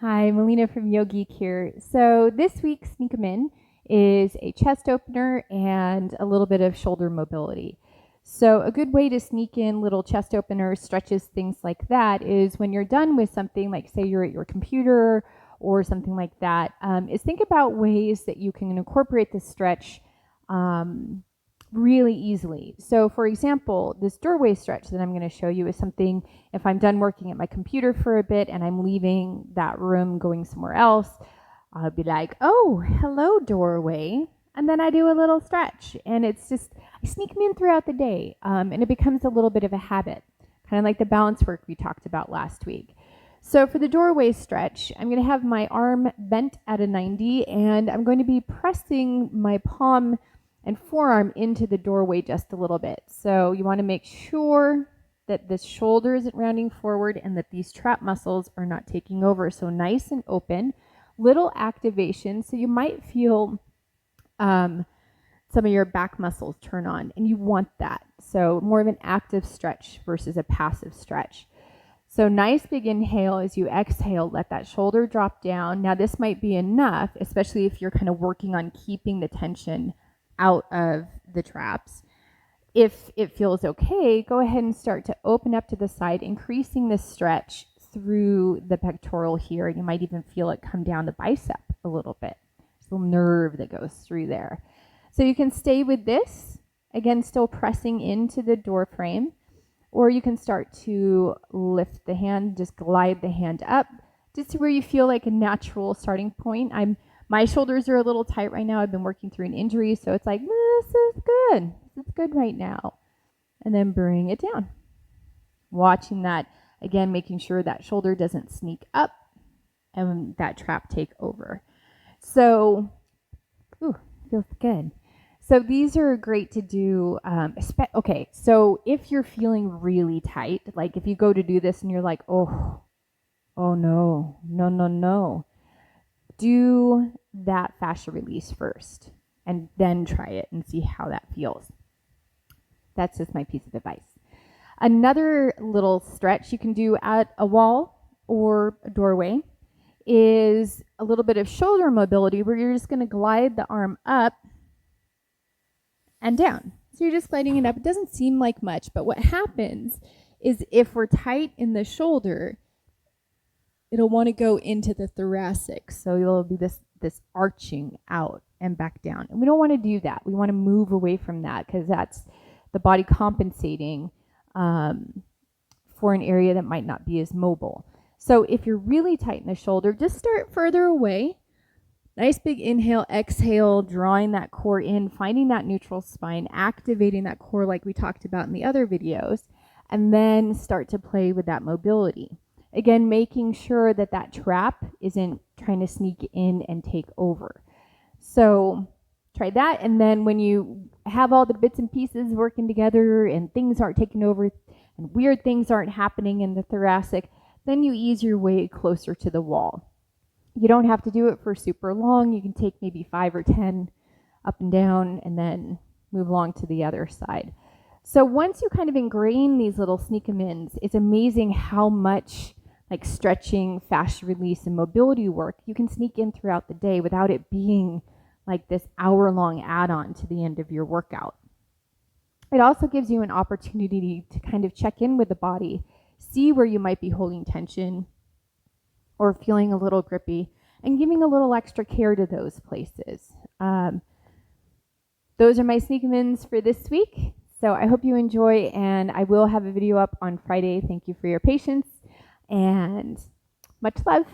Hi, Melina from YoGeek here. So this week's Sneak 'em In is a chest opener and a little bit of shoulder mobility. So a good way to sneak in little chest openers, stretches, things like that is when you're done with something, like say you're at your computer or something like that, is think about ways that you can incorporate the stretch really easily. So for example, this doorway stretch that I'm going to show you is something, if I'm done working at my computer for a bit and I'm leaving that room going somewhere else, I'll be like, oh, hello doorway. And then I do a little stretch, and it's just, I sneak them in throughout the day, and it becomes a little bit of a habit, kind of like the balance work we talked about last week. So for the doorway stretch, I'm going to have my arm bent at a 90, and I'm going to be pressing my palm and forearm into the doorway just a little bit. So you want to make sure that the shoulder isn't rounding forward and that these trap muscles are not taking over. So nice and open, little activation. So you might feel some of your back muscles turn on, and you want that. So more of an active stretch versus a passive stretch. So nice big inhale. As you exhale, let that shoulder drop down. Now this might be enough, especially if you're kind of working on keeping the tension out of the traps. If it feels okay, go ahead and start to open up to the side, increasing the stretch through the pectoral here. You might even feel it come down the bicep a little bit. There's a little nerve that goes through there. So you can stay with this, again, still pressing into the door frame, or you can start to lift the hand, just glide the hand up, just to where you feel like a natural starting point. My shoulders are a little tight right now. I've been working through an injury, so it's like, this is good. This is good right now. And then bring it down. Watching that, again, making sure that shoulder doesn't sneak up and that trap take over. So, feels good. So these are great to do. Okay, so if you're feeling really tight, like if you go to do this and you're like, oh no. Do that fascia release first and then try it and see how that feels. That's just my piece of advice. Another little stretch you can do at a wall or a doorway is a little bit of shoulder mobility, where you're just going to glide the arm up and down. So you're just gliding it up. It doesn't seem like much, but what happens is if we're tight in the shoulder, it'll want to go into the thoracic. So it'll be this arching out and back down. And we don't want to do that. We want to move away from that, because that's the body compensating for an area that might not be as mobile. So if you're really tight in the shoulder, just start further away. Nice big inhale, exhale, drawing that core in, finding that neutral spine, activating that core like we talked about in the other videos, and then start to play with that mobility. Again, making sure that that trap isn't trying to sneak in and take over. So try that, and then when you have all the bits and pieces working together and things aren't taking over and weird things aren't happening in the thoracic, then you ease your way closer to the wall. You don't have to do it for super long. You can take maybe 5 or 10 up and down and then move along to the other side. So once you kind of ingrain these little sneak 'em ins, it's amazing how much like stretching, fascia release, and mobility work you can sneak in throughout the day without it being like this hour-long add-on to the end of your workout. It also gives you an opportunity to kind of check in with the body, see where you might be holding tension or feeling a little grippy, and giving a little extra care to those places. Those are my sneak 'em ins for this week. So I hope you enjoy, and I will have a video up on Friday. Thank you for your patience, and much love.